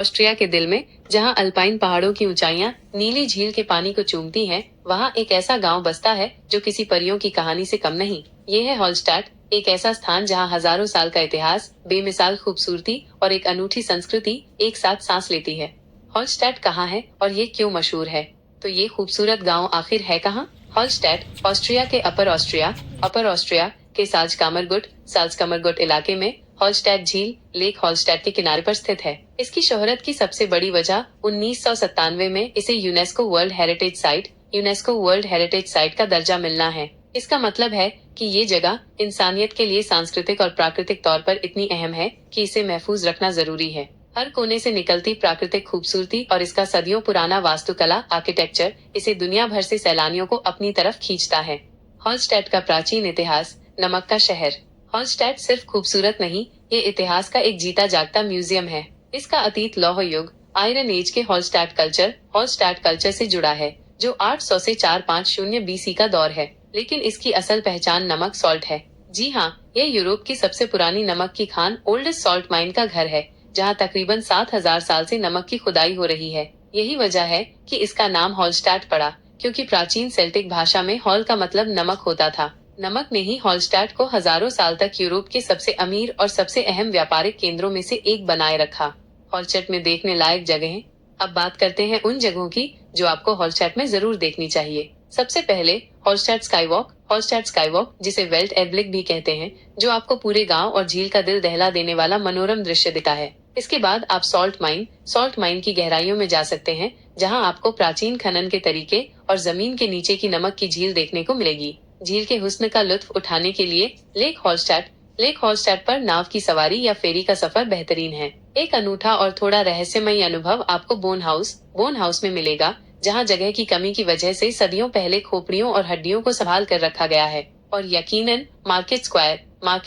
Austria के दिल में, जहां अल्पाइन पहाड़ों की ऊंचाइयां नीली झील के पानी को चूमती हैं, वहां एक ऐसा गांव बसता है जो किसी परियों की कहानी से कम नहीं। ये है हॉलस्टाट, एक ऐसा स्थान जहां हजारों साल का इतिहास, बेमिसाल खूबसूरती और एक अनूठी संस्कृति एक साथ सांस लेती है। हॉलस्टाट कहाँ है और ये क्यों मशहूर है? तो ये खूबसूरत गांव आखिर है कहाँ? हॉलस्टाट ऑस्ट्रिया के अपर ऑस्ट्रिया के साल्जकामरगुट इलाके में हॉलस्टाट झील, लेक हॉलस्टाट के किनारे पर स्थित है। इसकी शोहरत की सबसे बड़ी वजह 1997 में इसे यूनेस्को वर्ल्ड हेरिटेज साइट का दर्जा मिलना है। इसका मतलब है कि ये जगह इंसानियत के लिए सांस्कृतिक और प्राकृतिक तौर पर इतनी अहम है कि इसे महफूज रखना जरूरी है। हर कोने से निकलती प्राकृतिक खूबसूरती और इसका सदियों पुराना वास्तुकला आर्किटेक्चर इसे दुनिया भर से सैलानियों को अपनी तरफ खींचता है। हॉलस्टाट का प्राचीन इतिहास। नमक का शहर। हॉलस्टाट सिर्फ खूबसूरत नहीं, ये इतिहास का एक जीता जागता म्यूजियम है। इसका अतीत लौह युग, आयरन एज के हॉलस्टाट कल्चर से जुड़ा है, जो 800 से 450 BC का दौर है। लेकिन इसकी असल पहचान नमक सॉल्ट है। जी हाँ, यह यूरोप की सबसे पुरानी नमक की खान ओल्डेस्ट सॉल्ट माइन का घर है, जहाँ तकरीबन 7000 साल से नमक की खुदाई हो रही है। यही वजह है कि इसका नाम हॉलस्टाट पड़ा, क्योंकि प्राचीन सेल्टिक भाषा में हॉल का मतलब नमक होता था। नमक ने ही हॉलस्टाट को हजारों साल तक यूरोप के सबसे अमीर और सबसे अहम व्यापारिक केंद्रों में से एक बनाए रखा। हॉलस्टाट में देखने लायक जगहें। अब बात करते हैं उन जगहों की जो आपको हॉलस्टाट में जरूर देखनी चाहिए। सबसे पहले हॉलस्टाट स्काईवॉक, जिसे वेल्ट एडब्लिक भी कहते हैं, जो आपको पूरे गांव और झील का दिल दहला देने वाला मनोरम दृश्य दिखा है। इसके बाद आप सॉल्ट माइन की गहराइयों में जा सकते हैं, जहां आपको प्राचीन खनन के तरीके और जमीन के नीचे की नमक की झील देखने को मिलेगी। झील के हुस्न का लुत्फ उठाने के लिए लेक हॉलस्टाट पर नाव की सवारी या फेरी का सफर बेहतरीन है। एक अनूठा और थोड़ा रहस्यमयी अनुभव आपको बोन हाउस में मिलेगा, जहां जगह की कमी की वजह से सदियों पहले खोपड़ियों और हड्डियों को संभाल कर रखा गया है। और यकीनन मार्केट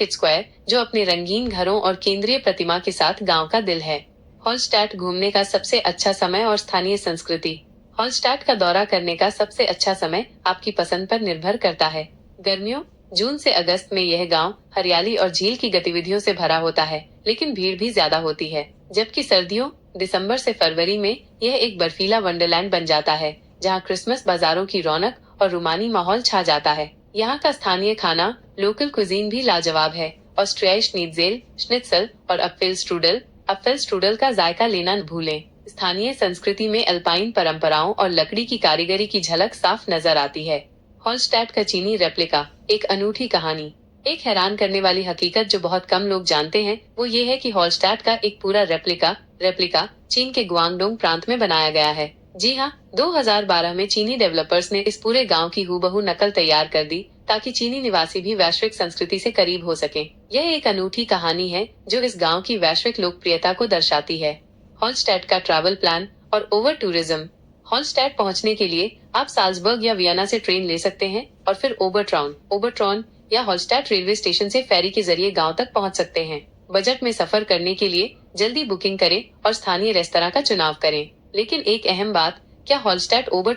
स्क्वायर, जो अपने रंगीन घरों और केंद्रीय प्रतिमा के साथ गांव का दिल है। हॉलस्टाट घूमने का सबसे अच्छा समय और स्थानीय संस्कृति। हॉलस्टाट का दौरा करने का सबसे अच्छा समय आपकी पसंद पर निर्भर करता है। गर्मियों, जून से अगस्त में यह गांव हरियाली और झील की गतिविधियों से भरा होता है, लेकिन भीड़ भी ज्यादा होती है। जबकि सर्दियों, दिसंबर से फरवरी में यह एक बर्फीला वंडरलैंड बन जाता है, जहां क्रिसमस बाजारों की रौनक और रूमानी माहौल छा जाता है। यहाँ का स्थानीय खाना, लोकल कुजीन भी लाजवाब है। ऑस्ट्रियाई श्नित्zel और अप्फेल स्ट्रूडल का जायका लेना न भूलें। स्थानीय संस्कृति में अल्पाइन परंपराओं और लकड़ी की कारीगरी की झलक साफ नजर आती है। हॉलस्टाट का चीनी रेप्लिका, एक अनूठी कहानी। एक हैरान करने वाली हकीकत जो बहुत कम लोग जानते हैं, वो ये है कि हॉलस्टाट का एक पूरा रेप्लिका चीन के गुआंगडोंग प्रांत में बनाया गया है। जी हाँ, 2012 में चीनी डेवलपर्स ने इस पूरे गांव की हूबहू नकल तैयार कर दी, ताकि चीनी निवासी भी वैश्विक संस्कृति से करीब हो सके। यह एक अनूठी कहानी है जो इस गांव की वैश्विक लोकप्रियता को दर्शाती है। हॉलस्टाट का ट्रैवल प्लान और ओवर टूरिज्म। हॉलस्टाट पहुंचने के लिए आप साल्जबर्ग या वियना से ट्रेन ले सकते हैं और फिर ओबरट्रॉन या हॉलस्टाट रेलवे स्टेशन से फेरी के जरिए गांव तक पहुंच सकते हैं। बजट में सफर करने के लिए जल्दी बुकिंग करें और स्थानीय रेस्तरां का चुनाव करें। लेकिन एक अहम बात, क्या हॉलस्टाट ओवर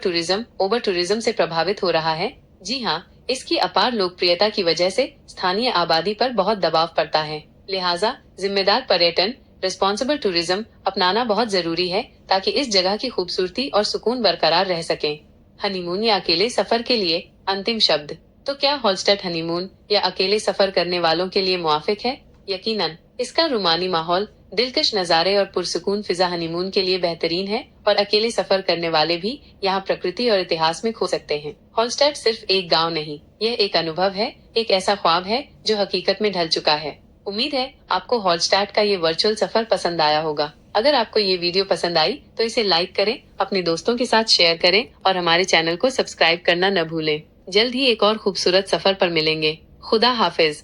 टूरिज्म से प्रभावित हो रहा है? जी हाँ, इसकी अपार लोकप्रियता की वजह से स्थानीय आबादी पर बहुत दबाव पड़ता है। लिहाजा जिम्मेदार पर्यटन, रिस्पॉन्सिबल टूरिज्म अपनाना बहुत जरूरी है, ताकि इस जगह की खूबसूरती और सुकून बरकरार रह सके। हनीमून या अकेले सफर के लिए अंतिम शब्द। तो क्या हॉलस्टाट हनीमून या अकेले सफर करने वालों के लिए मुआफिक है? यकीनन। इसका रूमानी माहौल, दिलकश नजारे और पुरसुकून फिजा हनीमून के लिए बेहतरीन है, और अकेले सफर करने वाले भी यहाँ प्रकृति और इतिहास में खो सकते हैं। हॉलस्टाट सिर्फ एक गांव नहीं, यह एक अनुभव है, एक ऐसा ख्वाब है जो हकीकत में ढल चुका है। उम्मीद है आपको हॉलस्टाट का ये वर्चुअल सफर पसंद आया होगा। अगर आपको ये वीडियो पसंद आई तो इसे लाइक करें, अपने दोस्तों के साथ शेयर करें और हमारे चैनल को सब्सक्राइब करना न भूलें। जल्द ही एक और खूबसूरत सफर पर मिलेंगे। खुदा हाफिज।